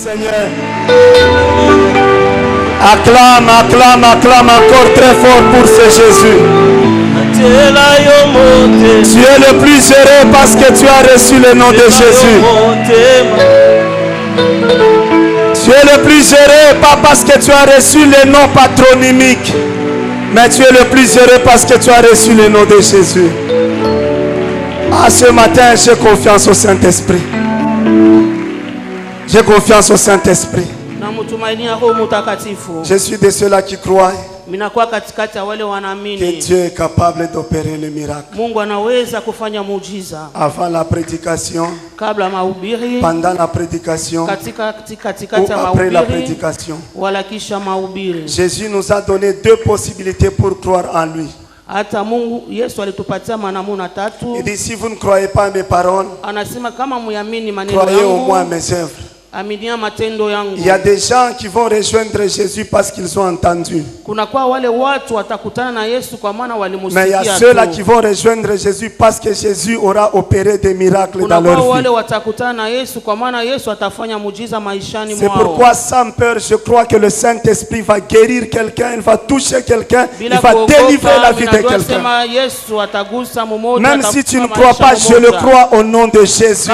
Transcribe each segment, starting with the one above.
Seigneur. Acclame, acclame, acclame encore très fort pour ce Jésus. Tu es le plus heureux parce que tu as reçu le nom de Jésus. Tu es le plus heureux pas parce que tu as reçu le nom patronymique, mais tu es le plus heureux parce que tu as reçu le nom de Jésus. Ah, ce matin, j'ai confiance au Saint-Esprit. J'ai confiance au Saint-Esprit. Je suis de ceux-là qui croient que Dieu est capable d'opérer le miracle. Avant la prédication, pendant la prédication, ou après la prédication. Jésus nous a donné deux possibilités pour croire en lui. Il dit, si vous ne croyez pas à mes paroles, croyez au moins à mes œuvres. Il y a des gens qui vont rejoindre Jésus parce qu'ils ont entendu. Mais il y a ceux-là qui vont rejoindre Jésus parce que Jésus aura opéré des miracles dans leur vie. C'est pourquoi sans peur, je crois que le Saint-Esprit va guérir quelqu'un, il va toucher quelqu'un, il va délivrer la vie de quelqu'un. Même si tu ne crois pas, je le crois au nom de Jésus.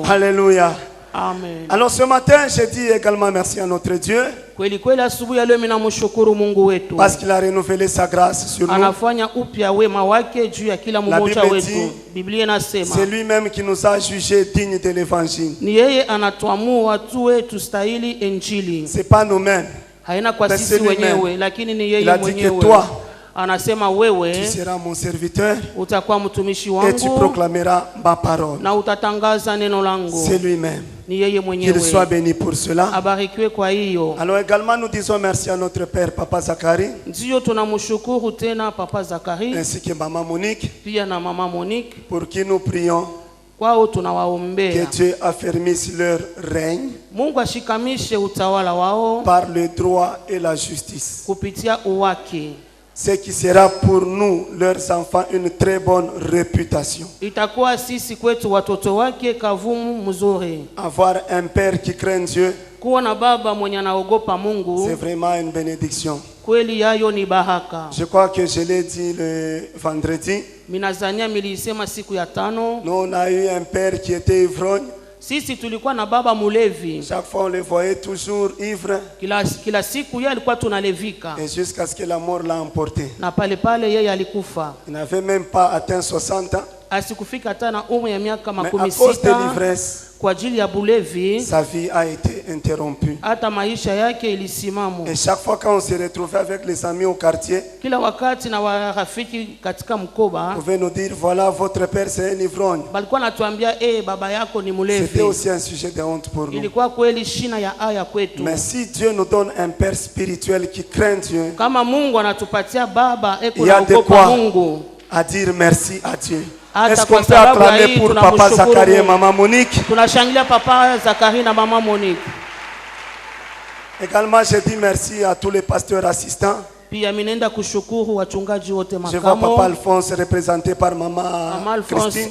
Alléluia. Amen. Alors ce matin, je dis également merci à notre Dieu parce qu'il a renouvelé sa grâce sur nous. La Bible dit, c'est lui-même qui nous a jugés dignes de l'évangile. C'est pas nous-mêmes, mais c'est lui-même. Il a dit que toi, tu seras mon serviteur et tu proclameras ma parole. C'est lui-même. Qu'il soit béni pour cela. Alors également nous disons merci à notre père Papa Zacharie ainsi que maman Monique pour qui nous prions que Dieu affermisse leur règne par le droit et la justice. Ce qui sera pour nous, leurs enfants, une très bonne réputation. Avoir un père qui craint Dieu, c'est vraiment une bénédiction. Je crois que je l'ai dit le vendredi. Nous, on a eu un père qui était ivrogne. Chaque fois on le voyait toujours ivre. Et jusqu'à ce que la mort l'a emporté. Il n'avait même pas atteint 60 ans. Mais à cause de l'ivresse, sa vie a été interrompue. Et chaque fois quand on se retrouvait avec les amis au quartier, on pouvait nous dire, voilà, votre père c'est un ivrogne. C'était aussi un sujet de honte pour nous. Mais si Dieu nous donne un père spirituel qui craint Dieu, il y a de quoi à dire merci à Dieu. Est-ce qu'on peut acclamer pour Papa Zacharie et Maman Monique? Également, je dis merci à tous les pasteurs assistants. Je vois Papa Alphonse représenté par Maman Christine,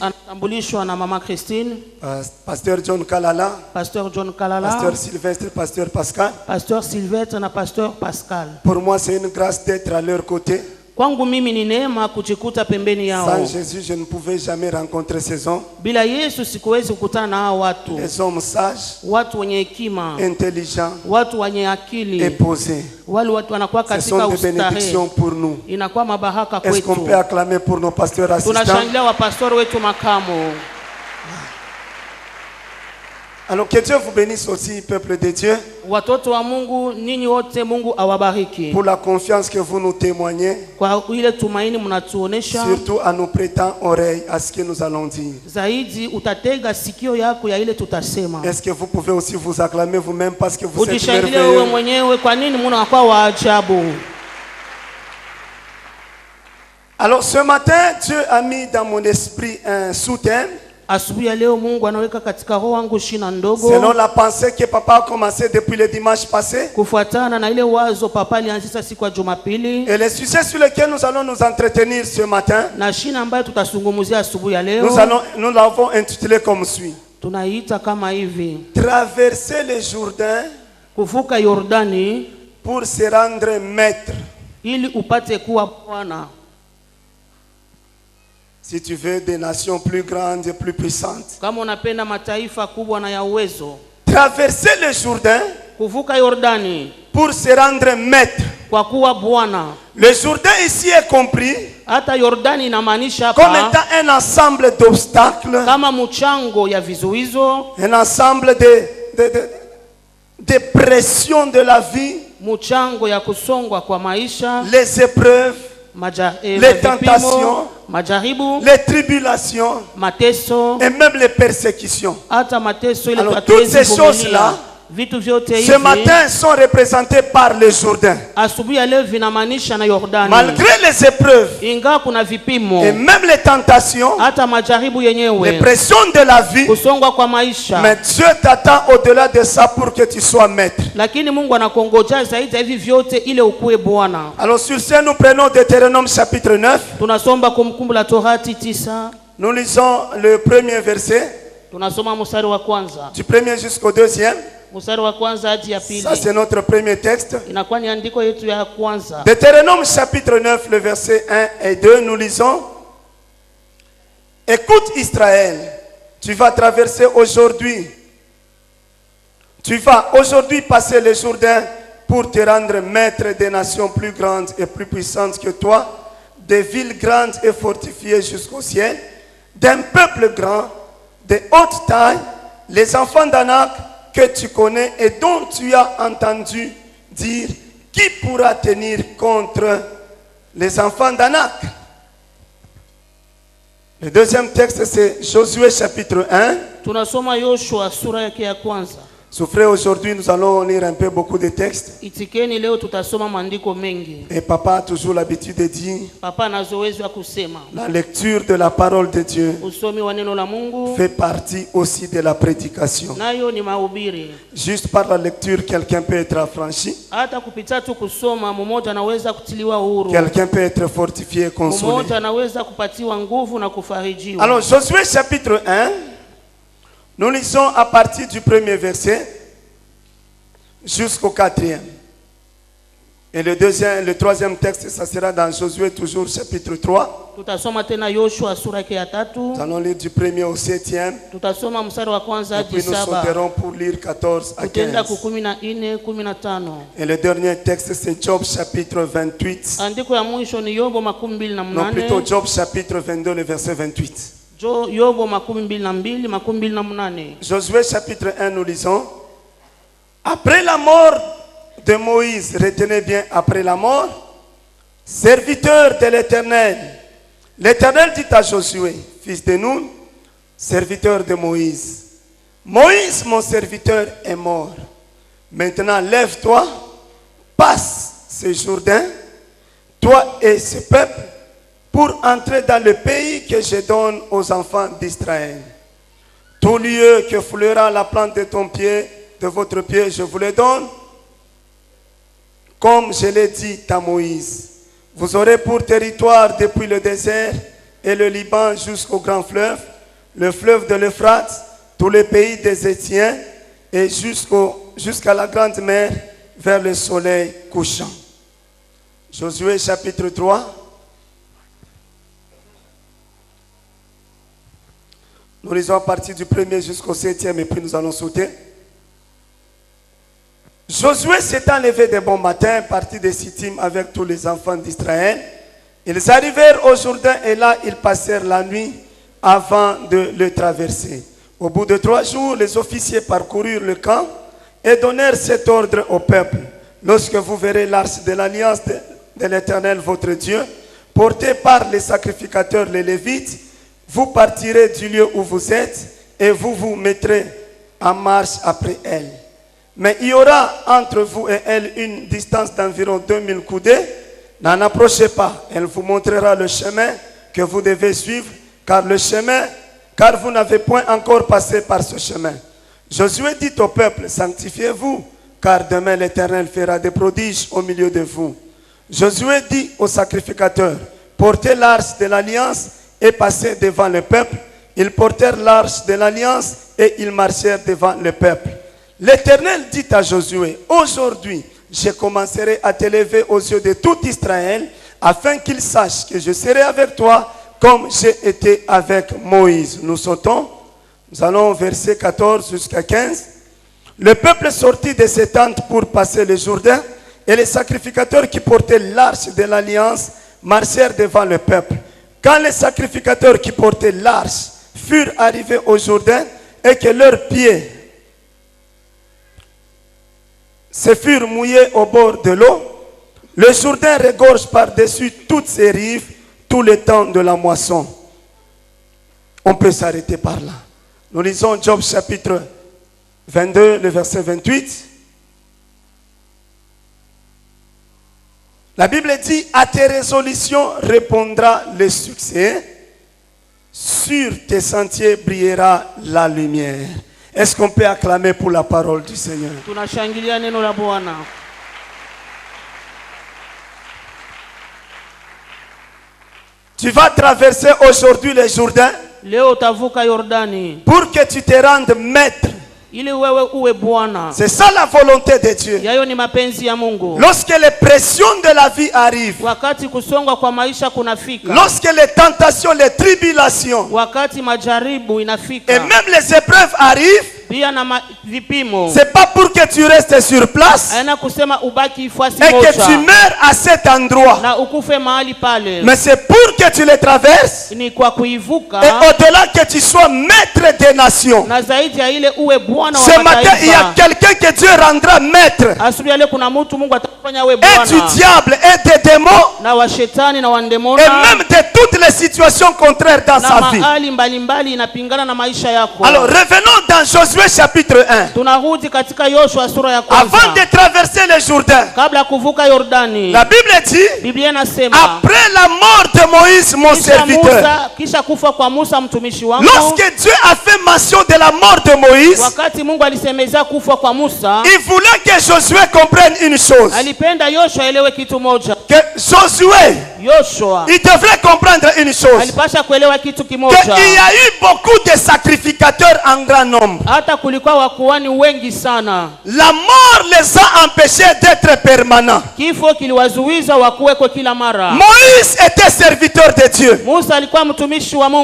Pasteur John Kalala, Pasteur Sylvestre, Pasteur Pascal. Pour moi, c'est une grâce d'être à leur côté. Sans Jésus, je ne pouvais jamais rencontrer ces hommes. Les hommes sages, intelligents et posés. Ce sont des bénédictions pour nous. Est-ce qu'on peut acclamer pour nos pasteurs assistants? Alors que Dieu vous bénisse aussi, peuple de Dieu, pour la confiance que vous nous témoignez, surtout à nos prêtants oreilles à ce que nous allons dire. Est-ce que vous pouvez aussi vous acclamer vous-même parce que vous êtes merveilleux? Alors ce matin, Dieu a mis dans mon esprit un sous-thème. Selon la pensée que papa a commencé depuis le dimanche passé. Et le sujet sur lequel nous allons nous entretenir ce matin, nous l'avons intitulé comme suit. tunaita kama hivi, traverser le Jourdain, kuvuka Yordani, pour se rendre maître. ili upate kuwa bwana. Si tu veux des nations plus grandes et plus puissantes, kama unapenda mataifa kubwa na ya uwezo, traverser le Jourdain, kuvuka Yordani, pour se rendre maître. kwa kuwa bwana. Le Jourdain ici est compris hata Yordani inamaanisha comme hapa étant un ensemble d'obstacles, kama mchango ya vizuizo, un ensemble de pressions de la vie, mchango ya kusongwa kwa maisha, les épreuves, les tentations, majaribu, les tribulations, mateso, et même les persécutions. hata mateso ile. Alors toutes ces choses-là, vitu vyote hivi ce matin sont représentés par le Jourdain. asubuhi ya leo vinamaanisha na Yordani. Malgré les épreuves, ingawa kuna vipimo, et même les tentations, hata majaribu yenyewe, les pressions de la vie, kusongwa kwa maisha, mais Dieu t'attend au-delà de ça pour que tu sois maître. lakini Mungu anakuongoja zaidi ya hivi vyote ile ukuwe bwana. Alors sur ce, nous prenons Deutéronome chapitre 9. Tunasoma Kumbukumbu la Torati 9. Nous lisons le premier verset, tunasoma mstari wa kwanza, du premier jusqu'au deuxième. mstari wa kwanza hadi ya pili. Ça c'est notre premier texte. Inakuwa ni andiko yetu ya kwanza. Deutéronome chapitre 9, le verset 1 et 2, nous lisons: Écoute Israël, tu vas traverser aujourd'hui. Tu vas aujourd'hui passer le Jourdain pour te rendre maître des nations plus grandes et plus puissantes que toi, des villes grandes et fortifiées jusqu'au ciel, d'un peuple grand, de haute taille, les enfants d'Anak que tu connais et dont tu as entendu dire: qui pourra tenir contre les enfants d'Anak? Le deuxième texte, c'est Josué chapitre 1. Tunasoma Yoshua sura yake ya kwanza. Souffrez, aujourd'hui nous allons lire un peu beaucoup de textes. Itikeni leo tutasoma maandiko mengi. Et papa a toujours l'habitude de dire: papa anazo uwezo wa kusema, la lecture de la parole de Dieu usomi wa neno la Mungu fait partie aussi de la prédication. nayo ni mahubiri. Juste par la lecture, quelqu'un peut être affranchi. Hata kupita tu kusoma, mmoja anaweza kutiliwa uhuru. Quelqu'un peut être fortifié et consolé. Mmoja anaweza kupatiwa nguvu na kufarijiwa. Alors Josué chapitre 1, nous lisons à partir du premier verset jusqu'au 4e. Et le troisième texte, ça sera dans Josué toujours chapitre 3. Tutasoma tena Yoshua sura yake ya 3. Nous allons lire du 1er au 7e. Tutasoma mstari wa kwanza Et hadi puis nous 7. sauterons pour lire 14 à 15. Et le dernier texte, c'est Job chapitre 28. Andiko ya mwisho ni Yobo 28. Non, plutôt Job chapitre 22, le verset 28. Yobo 22:28. Josué chapitre 1, nous lisons: Après la mort de Moïse, retenez bien, après la mort, serviteur de l'Éternel, l'Éternel dit à Josué, fils de Nun, serviteur de Moïse: Moïse, mon serviteur, est mort. Maintenant, lève-toi, passe ce Jourdain, toi et ce peuple, pour entrer dans le pays que je donne aux enfants d'Israël. Tout lieu que foulera la plante de ton pied, de votre pied, je vous le donne, comme je l'ai dit à Moïse. Vous aurez pour territoire depuis le désert et le Liban jusqu'au grand fleuve, le fleuve de l'Euphrate, tous les pays des Hétiens et jusqu'à la grande mer vers le soleil couchant. Josué chapitre 3. Nous lisons à partir du 1er jusqu'au 7e et puis nous allons sauter. Josué s'étant levé de bon matin, partit de Sittim avec tous les enfants d'Israël. Ils arrivèrent au Jourdain et là ils passèrent la nuit avant de le traverser. Au bout de 3 jours, les officiers parcoururent le camp et donnèrent cet ordre au peuple: lorsque vous verrez l'arche de l'alliance de l'Éternel votre Dieu, portée par les sacrificateurs les Lévites, vous partirez du lieu où vous êtes et vous vous mettrez en marche après elle. Mais il y aura entre vous et elle une distance d'environ 2000 coudées. N'en approchez pas. Elle vous montrera le chemin que vous devez suivre, car vous n'avez point encore passé par ce chemin. Josué dit au peuple: sanctifiez-vous, car demain l'Éternel fera des prodiges au milieu de vous. Josué dit aux sacrificateurs: portez l'arche de l'alliance et passez devant le peuple. Ils portèrent l'arche de l'alliance et ils marchèrent devant le peuple. L'Éternel dit à Josué, aujourd'hui, je commencerai à t'élever aux yeux de tout Israël, afin qu'ils sachent que je serai avec toi comme j'ai été avec Moïse. Nous sautons, nous allons au verset 14 jusqu'à 15. Le peuple sortit de ses tentes pour passer le Jourdain, et les sacrificateurs qui portaient l'arche de l'alliance marchèrent devant le peuple. Quand les sacrificateurs qui portaient l'arche furent arrivés au Jourdain et que leurs pieds se furent mouillés au bord de l'eau, le Jourdain regorge par-dessus toutes ses rives tout le temps de la moisson. On peut s'arrêter par là. Nous lisons Job chapitre 22, le verset 28. La Bible dit, à tes résolutions répondra le succès, sur tes sentiers brillera la lumière. Est-ce qu'on peut acclamer pour la parole du Seigneur? Tu vas traverser aujourd'hui le Jourdain pour que tu te rendes maître. C'est ça la volonté de Dieu. Lorsque les pressions de la vie arrivent, lorsque les tentations, les tribulations et même les épreuves arrivent, c'est pas pour que tu restes sur place et que tu meurs à cet endroit, mais c'est pour que tu les traverses et au-delà que tu sois maître des nations. Ce matin, il y a quelqu'un que Dieu rendra maître, et du diable et des démons et même de toutes les situations contraires dans sa vie. Alors revenons dans Josué chapitre 1. Avant de traverser le Jourdain, la Bible dit, après la mort de Moïse mon serviteur, lorsque Dieu a fait mention de la mort de Moïse, il voulait que Josué comprenne une chose, que Josué, il devrait comprendre une chose, qu'il y a eu beaucoup de sacrificateurs en grand nombre. La mort les a empêchés d'être permanents. Moïse était serviteur de Dieu.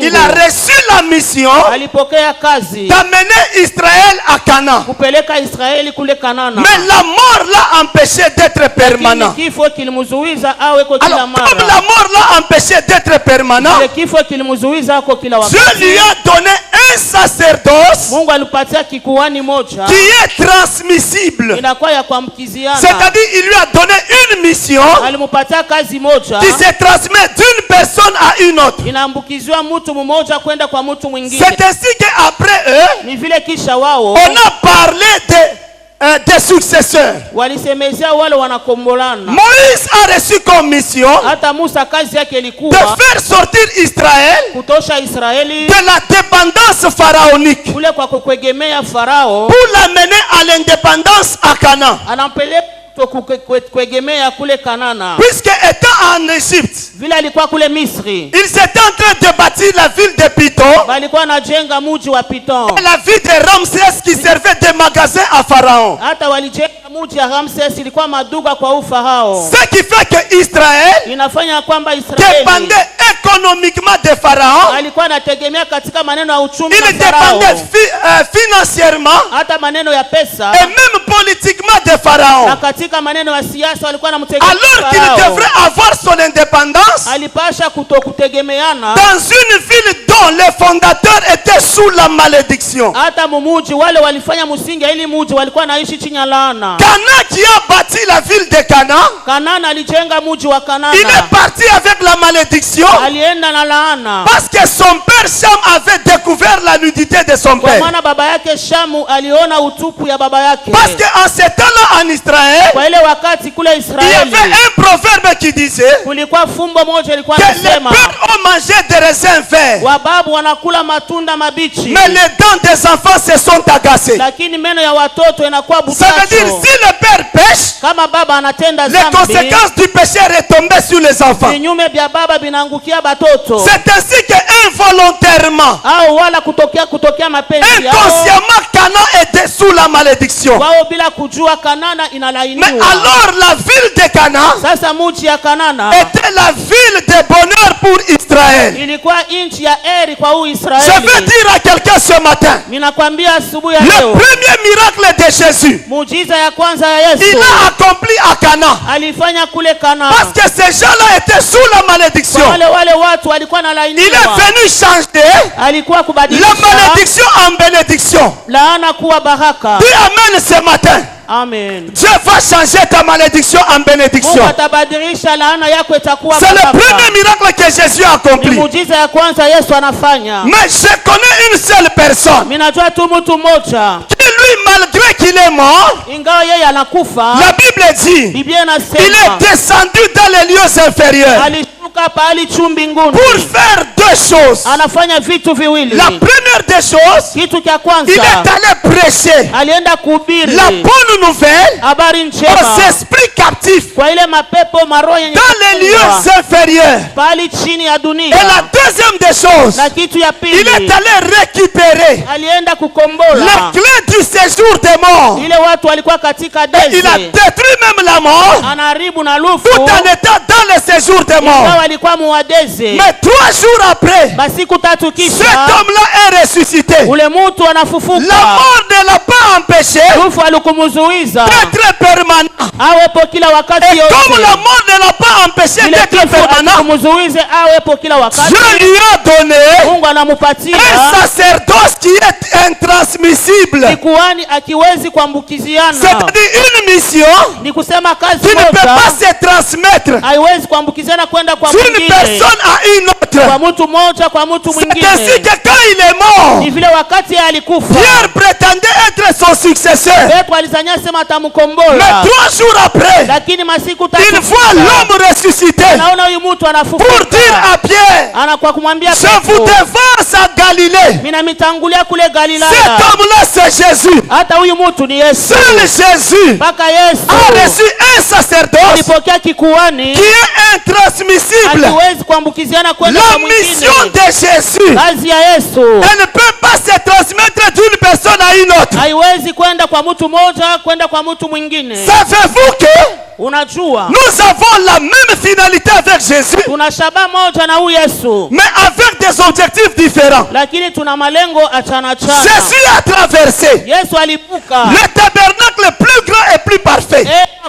Il a reçu la mission d'amener Israël à Canaan. Mais la mort l'a empêché d'être permanent. Alors comme la mort l'a empêché d'être permanent, Dieu lui a donné un sacerdoce qui est transmissible. C'est-à-dire il lui a donné une mission qui se transmet d'une personne à une autre. C'est ainsi qu'après eux, on a parlé des successeurs. Moïse a reçu comme mission de faire sortir Israël de la dépendance pharaonique pour l'amener à l'indépendance à Canaan. Puisque étant en Égypte, ils étaient en train de bâtir la ville de Python et la ville de Ramsès qui servait de magasin à Pharaon. Ce qui fait que Israël dépendait économiquement de Pharaon. Il dépendait financièrement et même politiquement de Pharaon. Alors qu'il devrait avoir son indépendance dans une ville dont les fondateurs étaient sous la malédiction. Canaan qui a bâti la ville de Canaan, il est parti avec la malédiction parce que son père Cham avait découvert la nudité de son père. Parce qu'en ce temps-là en Israël, il y avait un proverbe qui disait, kulikuwa fumbo moja ilikuwa que les inasema pères ont mangé des raisins verts, wababu wanakula matunda mabichi, mais les dents des enfants se sont agacées. lakini meno ya watoto inakuwa Ça veut dire bukacho. si le père pêche, Kama baba anatenda les dhambi, conséquences du péché retombent sur les enfants. vinyume vya baba vinaangukia batoto, C'est ainsi que involontairement, au wala kutokea mapenzi yao, inconsciemment, Canaan était sous la malédiction. wao bila kujua Kanana Mais inalainiwa. alors la ville de Canaan Sasa muji ya Kanana était la ville de bonheur pour Israël. ilikuwa nchi ya eri kwa Je Israeli. veux dire à quelqu'un ce matin, Ninakwambia asubuhi ya le leo, premier miracle de Jésus, muujiza ya kwanza ya il Yesu a accompli à Canaan. alifanya kule Kana. Parce que ces gens-là étaient sous la malédiction. Kwa wale watu walikuwa Il est nalainiwa, venu changer alikuwa la kubadilisha malédiction en bénédiction. laana kuwa baraka. Dis amen ce matin. Amen. Dieu va changer ta malédiction en Mungu bénédiction. atabadilisha laana yako itakuwa C'est le baraka. premier miracle que Jésus a Ni accompli. muujiza ya kwanza Yesu anafanya. Mais je connais une seule personne Mimi najua tu mtu mmoja, qui lui, malgré qu'il est mort, ingawa yeye anakufa, la Bible dit, Biblia il inasema est descendu dans les lieux inférieurs alishuka pahali chuu mbinguni, pour faire deux choses. anafanya vitu viwili. La première des choses, Kitu cha il kwanza est allé prêcher alienda kuhubiri la bonne nouvelle habari njema aux esprits captifs kwa ile mapepo maroho yenye dans les lieux inférieurs. pahali chini ya Et dunia. la deuxième des choses, Na kitu ya il pili est allé récupérer alienda kukombola les clés du séjour des morts. ile watu walikuwa katika Il a desi, détruit même la mort anaharibu na lufu tout en étant dans le séjour des morts. ingawa alikuwa muwadeze. Mais 3 jours après, Basiku tatu cet kisha homme-là est ressuscité. ule mtu La anafufuka. mort ne l'a pas empêché Lufu alikumuzuiza d'être permanent. awepo kila wakati Et comme yote, la mort ne l'a pas empêché ile d'être kifo permanent, akikumuzuize awepo kila wakati. Dieu lui a donné Mungu anamupatia un sacerdoce qui est intransmissible. kikuhani akiwezi kuambukiziana, C'est-à-dire une mission ni kusema kazi qui ne peut pas moja se transmettre haiwezi kuambukiziana kwenda kwa d'une mwingine, personne à une kwa autre. mtu mmoja kwa mtu C'est ainsi mwingine. que quand il est mort, Ni vile wakati alikufa Pierre prétendait être son successeur. Petro alizania sema Mais atamkombola, 3 jours après, lakini masiku il tatu voit l'homme ressuscité naona huyu mtu pour dire anafufuka, à Pierre, ana kwa kumwambia je vous Petro, devance à Galilée. mimi namitangulia kule Cet Galilaya. homme-là, c'est Jésus. Hata huyu mtu ni Yesu, Seul Jésus mpaka a Yesu reçu un sacerdoce alipokea kikuhani qui est intransmissible. akiwezi kuambukiziana kwenda La kwa mwingine. mission de Jésus, Kazi ya Yesu elle ne peut pas se transmettre d'une personne à une autre. haiwezi kwenda kwa mtu mmoja kwenda kwa mtu mwingine. Savez-vous que Unajua nous avons la même finalité avec Jésus, tuna shabaha moja na huyu Yesu, mais avec des objectifs différents. lakini tuna malengo achana chana. Jésus a traversé Yesu alivuka le tabernacle plus grand et plus parfait,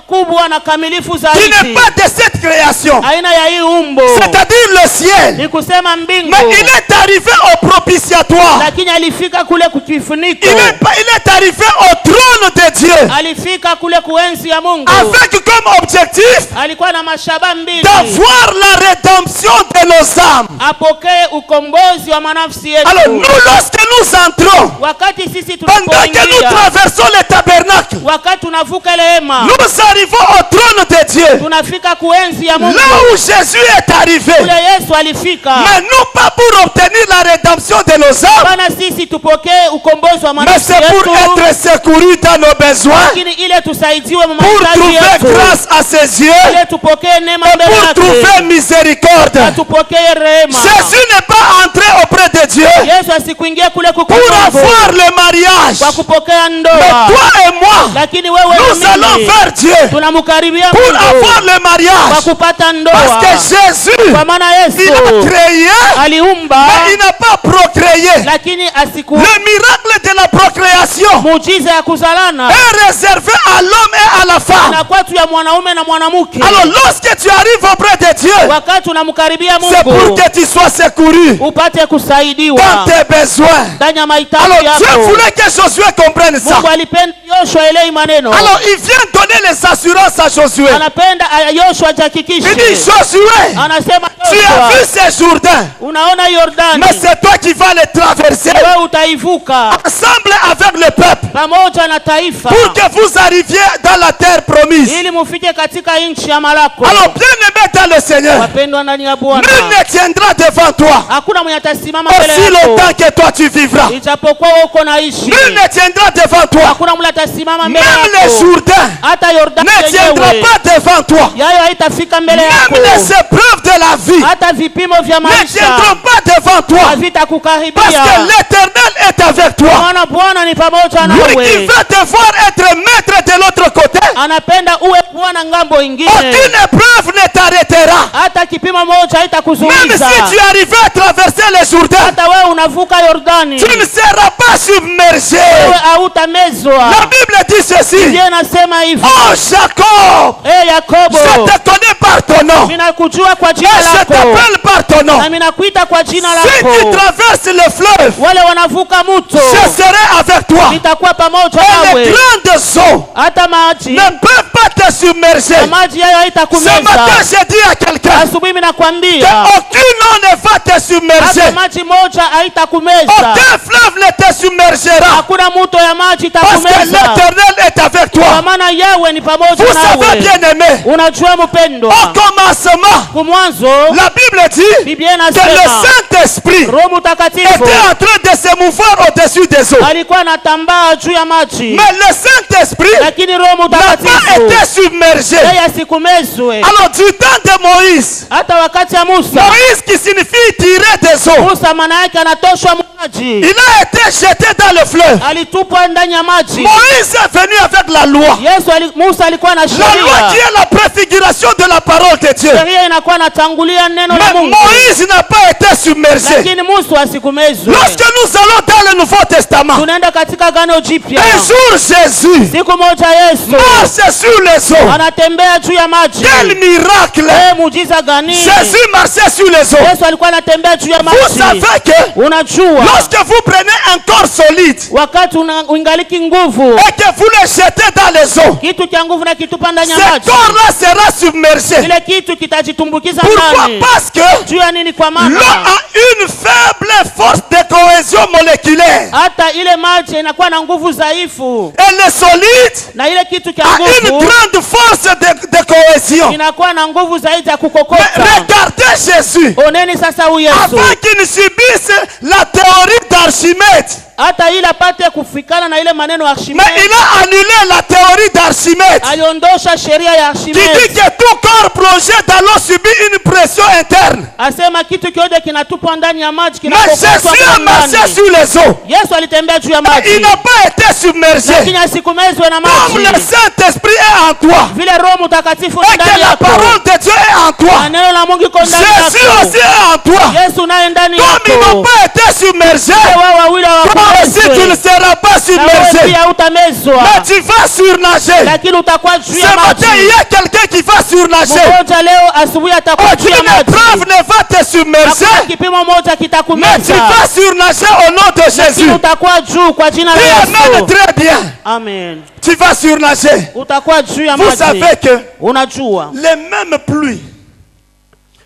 kubwa na kamilifu qui zaidi, n'est pas de cette création, aina ya hii umbo, c'est-à-dire le ciel. ni kusema mbingu, Mais il est arrivé au propitiatoire. lakini alifika kule kukifuniko, Il est arrivé au trône de Dieu alifika kule kuenzi ya Mungu, avec comme objectif alikuwa na mashaba mbili, d'avoir la rédemption de nos âmes. apokee ukombozi wa manafsi yetu. Alors nous, lorsque nous entrons, Wakati sisi pendant que nous tunapoingia, traversons le tabernacle, wakati tunavuka ile hema, nous arrivons au trône de Dieu. tunafika kuenzi ya Mungu, Là où Jésus est arrivé. kule Yesu alifika. Mais non pas pour obtenir la rédemption de nos âmes, Bana sisi tupokee ukombozi wa mais manafsi c'est pour yetu, être secourus dans nos besoins, lakini ile tusaidiwe pour mahitaji trouver yetu, grâce à ses yeux, ile tupokee neema et mbele pour trouver yake, miséricorde. na tupokee rehema. Jésus n'est pas entré auprès de Dieu Yesu asikuingie kule pour kukombozi avoir le mariage. kwa kupokea Mais ndoa, toi et moi, lakini wewe nous na allons mimi vers Dieu tunamkaribia pour Mungu avoir le kwa mariage. kupata Parce ndoa, que Jésus, kwa maana il a Yesu créé, aliumba mais il n'a pas procréé. lakini asiku Le miracle de la procréation muujiza ya kuzalana est réservé à l'homme et à la femme. na kwatu ya mwanaume na mwanamke. Alors lorsque tu arrives auprès de Dieu, Wakati unamkaribia c'est pour Mungu que tu sois secouru upate kusaidiwa dans tes besoins. ndani ya mahitaji Alors Dieu yako. voulait que Josué comprenne ça. Mungu alipenda Yoshua elewi maneno, Alors il vient donner les assurances à Josué. anapenda Yoshua Il dit, ajihakikishe, Josué, anasema tu as vu Yoshua, ces Jourdains, unaona Yordani, mais c'est toi qui vas les traverser wewe utaivuka ensemble avec le peuple pamoja na taifa pour que vous arriviez dans la terre promise. ili mufike katika nchi ya malako. Alors bien aimé dans le Seigneur, Wapendwa ndani ya nul Bwana, ne tiendra devant toi hakuna mwenye atasimama mbele aussi yako longtemps que toi tu vivras. ijapokuwa uko naishi. Nul ne tiendra devant toi. Hakuna mwenye atasimama mbele Même les yako. Jourdains Hata Yordani ne tiendra yenyewe pas devant toi. yayo haitafika mbele yako. Même les épreuves de la vie Hata vipimo vya ne maisha tiendront pas devant toi. havitakukaribia. Parce que l'Éternel est avec toi. Maana Bwana ni pamoja Lui qui nawe. veut te voir être maître de l'autre côté, Anapenda uwe Bwana ngambo ingine. aucune épreuve ne t'arrêtera. Hata kipimo moja Même haitakuzuiza. si tu arrives à traverser les Jourdains, Hata wewe unavuka Yordani, tu ne seras pas submergé. wewe hautamezwa. La Bible dit ceci. Biblia inasema hivi, Oh Jacob, Yakobo, je te connais par ton nom. ninakujua kwa Et jina je lako t'appelle par ton nom. na ninakuita kwa jina Si tu lako. traverses le fleuve, Wale wanavuka mto, je serai avec toi. nitakuwa pamoja Et les nawe. grandes eaux Hata maji ne peuvent pas te submerger. na maji hayo Ce haitakumeza. matin, je dis à quelqu'un Asubuhi mimi nakwambia qu'aucune eau ne va te submerger. hata maji moja haitakumeza. Aucun fleuve ne te submergera. Hakuna mto ya maji Parce que itakumeza, l'Éternel est avec kwa toi. maana Yawe ni pamoja Vous savez, nawe. bien-aimés, Unajua mpendwa, au commencement, kumwanzo la Bible dit Biblia que le inasema Saint-Esprit Roho Mtakatifu était en train de se mouvoir au-dessus des eaux. alikuwa anatambaa juu ya maji, Mais le Saint-Esprit lakini Roho n'a pas Mtakatifu été submergé. yeye asikumezwe. Alors, du temps de Moïse, Hata wakati ya Musa, Moïse qui signifie tirer des eaux, Musa maana yake anatoshwa maji, il a été jeté dans le fleuve. alitupwa ndani ya maji. Moïse est venu avec la loi. Musa alikuwa na La loi qui sheria, est la préfiguration de la parole de Dieu. sheria inakuwa natangulia neno la Mais Mungu, Moïse n'a pas été submergé. lakini Musa asikumezwe. Lorsque nous allons dans le Nouveau Testament, Tunaenda katika Agano Jipya, un jour Jésus siku moja Yesu marche sur les eaux. anatembea juu ya maji. Quel miracle! Muujiza gani? Jésus marchait sur les eaux. Yesu alikuwa anatembea juu ya Vous maji. savez que Unajua, lorsque vous prenez un corps solide wakati uingaliki nguvu, et que vous le jetez dans les eaux, kitu cha nguvu na kitupa ndani ya ce maji, corps-là sera submergé. kile kitu kitajitumbukiza Pourquoi? ndani. Parce que Juu ya nini? Kwa l'eau maana a une faible force de cohésion moléculaire. hata ile maji inakuwa na nguvu dhaifu, Et le solide na ile kitu cha a une nguvu grande force de cohésion. inakuwa na nguvu zaidi ya Mais kukokota. regardez Jésus. Oneni sasa huyu Yesu, Avant qu'il ne subisse la théorie d'Archimède, hata ile apate kufikana na ile maneno ya mais Archimede, il a annulé la théorie d'Archimède aliondosha sheria ya qui dit Archimede, que tout corps plongé dans l'eau subit une pression interne. asema kitu kiote kinatupwa ndani ya maji Mais Jésus a marché kinakokotwa sur les eaux. Yesu alitembea juu ya maji, Il n'a pas été submergé. lakini asikumezwe na Comme le maji. Saint-Esprit est en toi Vile Roho Mtakatifu et que ndani la yako parole de Dieu est en na toi, neno la Mungu iko ndani Jésus aussi yako, est en toi. Yesu naye ndani Comme ils n'ont yako, pas été submergés, wao wawili toi aussi tu ne hawakumezwe, seras pas na wewe submergé. pia utamezwa, Mais tu vas surnager. lakini utakuwa juu Ce ya matin, il maji. y a quelqu'un qui va surnager. Mmoja leo asubuhi atakuwa juu ya Aucune épreuve maji, ne va te submerger, hakuna kipimo moja mais tu kitakumeza, vas surnager au nom de lakini Jésus. utakuwa juu kwa jina la Tu amènes Yesu. très bien. Amen. Tu vas surnager. Utakuwa juu ya Vous maji. savez que Unajua les mêmes pluies,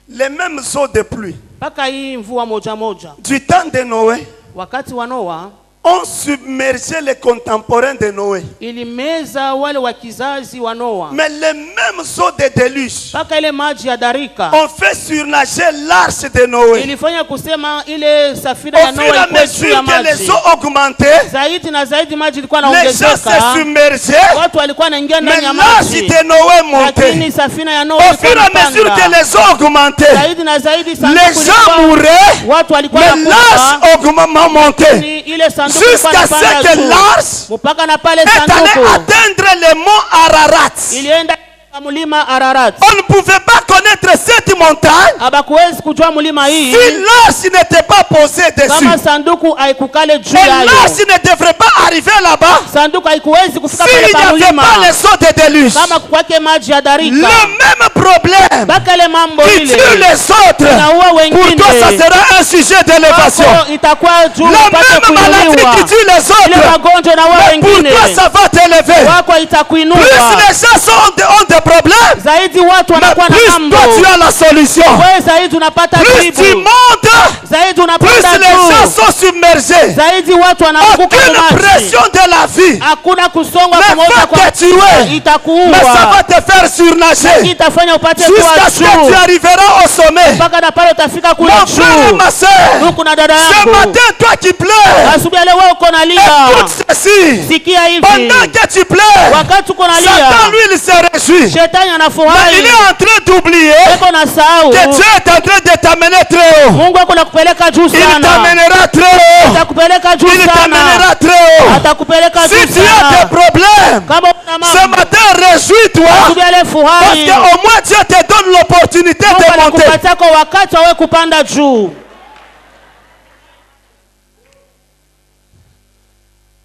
les mêmes eaux de pluie mpaka hii mvua moja moja du temps de Noé wakati wa Noa ont submergé les contemporains de Noé. ilimeza wale wa kizazi wa Noa, Mais les mêmes eaux de déluge mpaka ile maji ya darika ont fait surnager l'arche de Noé. ilifanya kusema ile safina Au ya fur et Noa à ikuwe juu ya mesure que les maji eaux augmentaient, zaidi na zaidi, maji ilikuwa les gens se naongezeka, submergeaient, watu walikuwa wanaingia mais ndani ya l'arche maji, de Noé montait. lakini safina ya Noa Au ilikuwa fur et à mesure que inapanda. les eaux augmentaient, Zaidi na zaidi les sanduku gens ilikuwa, mouraient, watu walikuwa mais wanakufa, l'arche montait. ni ile sanduku ilikuwa Jusqu'à ce inapanda que juu l'arche mpaka na pale est allée sanduku atteindre le mont Ararat. ilienda katika mlima Ararat. On ne pouvait pas connaître cette montagne Habakuwezi kujua mlima hii si l'arche n'était pas posée dessus. kama sanduku haikukale juu Et yayo. l'arche ne devrait pas arriver là-bas Sanduku haikuwezi kufika pale s'il n'y pa avait mlima pas les eaux de déluge. kama kwake maji ya Le darika. même problème Mpaka ile mambo qui ile tue les autres, inaua pour wengine, toi ça sera un sujet d'élévation. hapo itakuwa juu La upate même maladie kuinuliwa. qui tue les Ile autres, magonjwa inaua mais pour wengine, toi ça va t'élever. wako Plus itakuinua. les gens ont des problèmes, zaidi watu wanakuwa na mambo, plus toi tu as la solution. wewe zaidi unapata jibu. Plus tu montes, zaidi plus unapata les gens sont submergés. zaidi watu wanaanguka Aucune maji. pression de la vie Hakuna kusongwa ne pamoja va kwa te tuer, itakuua. mais ça va te faire surnager Itafanya upate jusqu'à ce que tu juu arriveras au sommet. mpaka na pale utafika kule Mon frère et juu. ma soeur, Ndugu na dada ce yangu, matin, toi qui pleures, asubuhi leo wewe uko nalia, écoute ceci. sikia hivi, Pendant que tu pleures, wakati uko nalia, Satan lui il se réjouit. shetani Mais anafurahi, il est en train d'oublier eko na sahau que Dieu est en train de t'amener très haut. Mungu ako nakupeleka juu Il sana, t'amènera très haut. atakupeleka juu Il sana, t'amènera très haut. atakupeleka Si juu tu as sana. des problèmes, Kama una ce mambo, matin, réjouis-toi. asubuhi leo Parce furahi, qu'au moins Dieu te donne l'opportunité Mungu de monter. anakupatia kwa wakati wawe kupanda juu.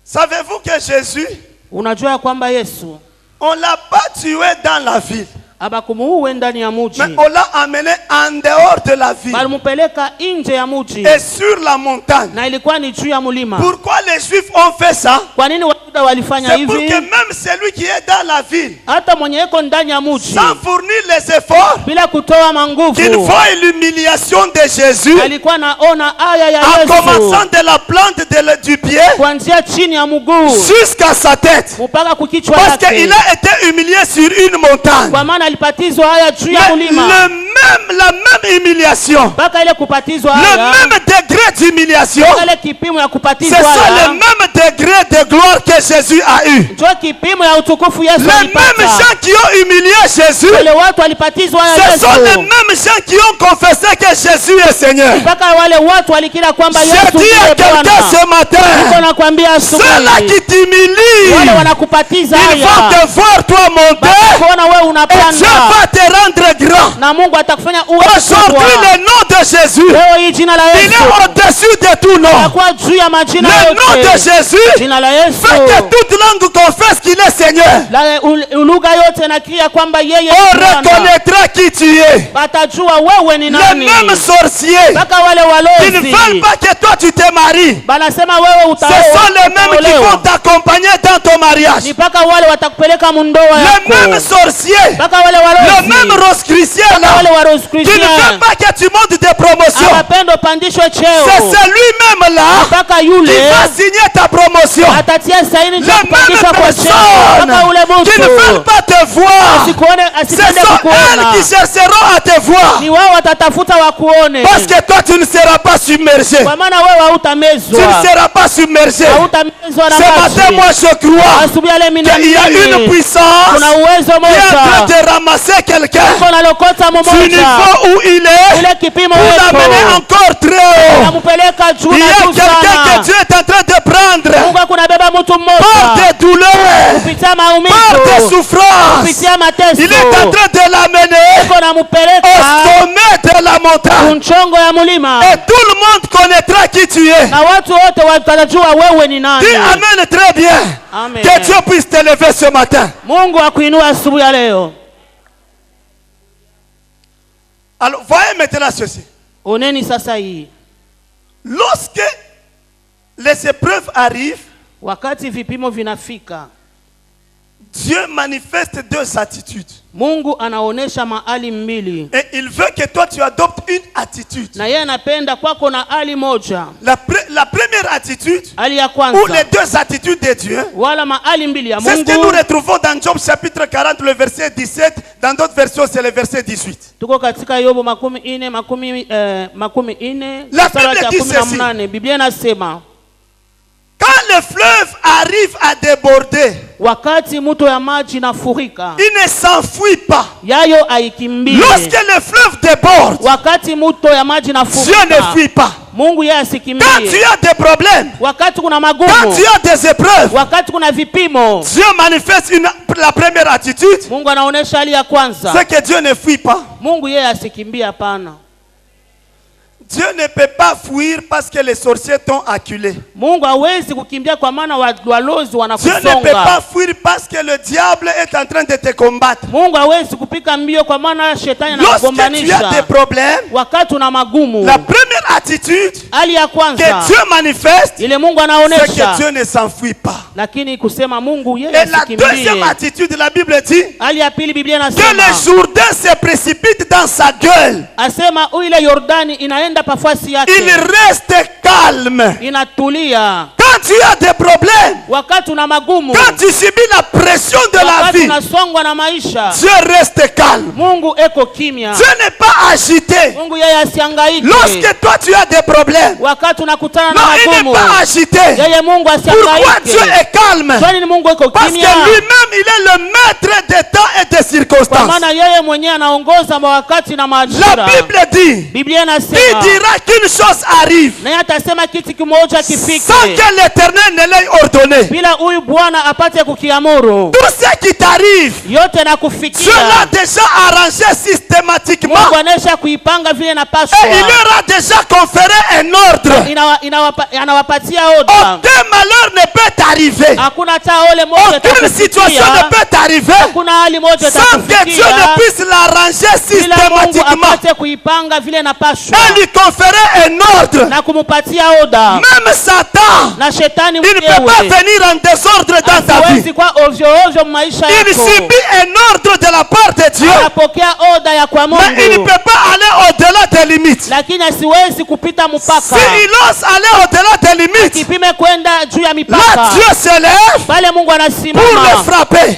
Savez-vous que Jésus, Unajua kwamba Yesu on ne l'a pas tué dans la ville, abakumuue ndani ya muji, mais on l'a amené en dehors de la ville balimupeleka nje ya muji et sur la montagne. na ilikuwa ni juu ya mulima. Pourquoi les Juifs ont fait ça? Kwa nini Wayuda walifanya C'est pour hivi? que même celui qui est dans la ville, Hata mwenye eko ndani ya muji sans fournir les efforts, bila kutoa qu'il manguvu voie l'humiliation de Jésus, alikuwa naona aya ya en Yesu commençant de la plante du pied kuanzia chini ya mguu jusqu'à sa tête. mpaka kukichwa Parce qu'il yake, a été humilié sur une montagne. kwa maana alipatizwa haya juu ya Mais mulima, la même humiliation, mpaka ile kupatizwa le haya, même degré d'humiliation, mpaka ile kipimo ya ce kupatizwa sont les haya mêmes degrés de gloire que Jésus a eu. ndio kipimo ya utukufu Yesu Les mêmes alipata. gens qui ont humilié Jésus, Wale watu walipatizwa haya ce sont les Yesu, mêmes gens qui ont confessé que Jésus est Seigneur. mpaka wale watu walikira kwamba Je Yesu dis à ndiye quelqu'un Bwana. ce matin, Niko nakwambia ceux-là asubuhi, qui t'humilient, wale wanakupatiza ils vont haya te voir toi monter kuona wewe et Dieu unapanda va te rendre grand. na Mungu atakufanya uwe Aujourd'hui, mkubwa. le nom de Jésus, Leo hii jina la il Yesu est au-dessus de tout nom. itakuwa juu ya majina Le nom de yote. Jésus Jina la Yesu fait que toute langue confesse qu'il est Seigneur. lugha yote nakiri kwamba yeye On ni Bwana. reconnaîtra qui tu es. Watajua wewe ni Les nani. mêmes sorciers Mpaka wale qui ne walozi veulent pas que toi tu te maries, banasema wewe ce sont les mêmes qui vont utaolewa, t'accompagner dans ton mariage. ni mpaka wale watakupeleka mundoa Les mêmes yako, sorciers, mpaka wale les walozi, mêmes roscriciens mpaka là, wale qui ne waroskristien veulent pas que tu montes des promotions. abapendo pandishwe C'est cheo, celui-même là mpaka qui yule va signer ta promotion. atatia saini Les za mêmes kupandishwa kwa cheo, personnes mpaka ule qui ne veulent mtu pas te voir, asikuone, ce asipende sont elles kukuona, qui chercheront à te voir. ni wao watatafuta wakuone, Parce que toi, tu ne seras pas submergé. kwa maana wewe Tu hautamezwa, ne seras pas submergé. hautamezwa na Ce matin, moi, maji. je crois Asubuhi ya leo mimi qu'il y a une naamini puissance kuna uwezo qui est en train moja de ramasser quelqu'un kuna lokota du mmoja niveau où il est ile kipimo pour l'amener wetu encore très haut. namupeleka juu Il y na a juu quelqu'un que sana. Dieu est en train de prendre Mungu akunabeba mtu par mmoja des douleurs, kupitia par des maumivu, souffrances. kupitia mateso, Il est en train de l'amener uko namupeleka au sommet de la montagne. kunchongo ya mulima, Et tout le monde connaîtra qui tu es. na watu wote watajua wewe ni nani. Dis Amen très bien. Amen. Que Dieu puisse te lever ce matin. Mungu akuinua asubuhi ya leo. Alors, voyez maintenant ceci. Oneni sasa hii, Lorsque les épreuves arrivent, wakati vipimo vinafika, Dieu manifeste deux attitudes. Mungu anaonesha mahali mbili, Et il veut que toi tu adoptes une attitude. na yeye anapenda kwako na hali moja. La première attitude, Hali ya ou kwanza les deux attitudes de Dieu, wala mahali mbili ya c'est ce que nous Mungu. retrouvons dans Job chapitre 40, le verset 17. Dans d'autres versions, c'est le verset 18. Tuko katika Yobu makumi ine La mstari wa Bible dit 18. Biblia inasema Quand le fleuve arrive à déborder, wakati mto ya maji nafurika, il ne s'enfuit pas. yayo aikimbie. Lorsque le fleuve déborde, Wakati mto ya maji Dieu ne nafurika, fuit pas. Mungu yeye Quand tu asikimbie. as des problèmes, Wakati kuna quand magumu, tu as des épreuves, wakati kuna vipimo, Dieu manifeste la première attitude, Mungu anaonesha hali ya kwanza. c'est que Dieu ne fuit pas. Mungu yeye asikimbie, hapana. Dieu ne peut pas fuir parce que les sorciers t'ont acculé. Mungu hawezi kukimbia kwa maana walozi wanakusonga. Dieu ne peut pas fuir parce que le diable est en train de te combattre. Mungu hawezi kupika mbio kwa maana shetani anakugombanisha. Lorsque tu as des problèmes, wakati una magumu, la première attitude hali ya kwanza que Dieu manifeste, ile Mungu anaonesha, c'est que Dieu ne s'enfuit pas. Lakini kusema Mungu yeye asikimbie. Et la deuxième attitude, la Bible dit hali ya pili Biblia inasema que le Jourdain se précipite dans sa gueule. Asema ile Yordani inaenda pafasi yake. Il reste calme. Inatulia. Quand tu as des problèmes, wakati una magumu, quand tu subis la pression de la vie, unasongwa na maisha, Dieu reste calme. Mungu eko kimya. Dieu n'est pas agité. Mungu yeye asihangaike. Lorsque toi tu as des problèmes, wakati unakutana na magumu, il n'est pas agité. Yeye Mungu asihangaike. Pourquoi Dieu est calme? Mungu eko kimya. Parce que lui-même il est le maître des temps et des circonstances. Kwa maana yeye mwenyewe anaongoza wakati na majira. La Bible dit, Biblia inasema, il dira qu'une chose arrive, na atasema kitu kimoja kifike, sans que l'Éternel ne l'ait ordonné. Bila huyu Bwana apate kukiamuru. Tout ce qui t'arrive, yote na kufikia, Dieu l'a déjà arrangé systématiquement. Mungu anesha kuipanga vile na paswa. Et il leur a déjà conféré un ordre. Anawapatia oda. Aucun malheur ne peut t'arriver. Hakuna ta ole moja. Aucune situation ne peut t'arriver Hakuna hali moja sans que Dieu ne puisse l'arranger systématiquement. Apate kuipanga vile na paswa. Et lui conférer un ordre. Na kumupatia oda. Même Satan, na shetani il ne peut pas venir en désordre dans ta vie. Il subit un ordre de la part de Dieu. Mais il ne peut pas aller au-delà des limites. S'il ose aller au-delà des limites, là Dieu se lève pour le frapper.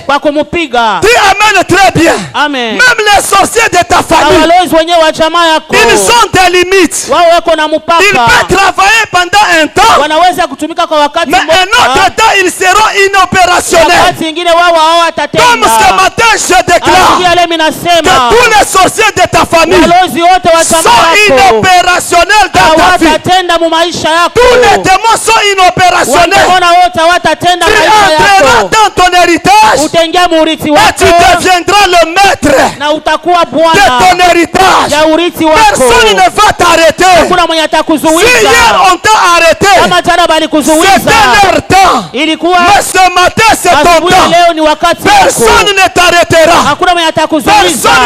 Dis amen très bien. Amen. Même les sorciers de ta famille, ils ont des limites. Ils peuvent travailler pendant un temps, mais un autre temps ils seront inopérationnels. Comme ce matin je déclare que tous les sorciers de ta famille sont inopérationnels dans ta vie. Tous les démons sont inopérationnels. Tu entreras dans ton héritage et tu deviendras le maître de ton héritage. Personne ne va t'arrêter. Si hier on t'a arrêté, c'était leur temps. Mais ce matin c'est ton temps. Personne ne t'arrêtera. Personne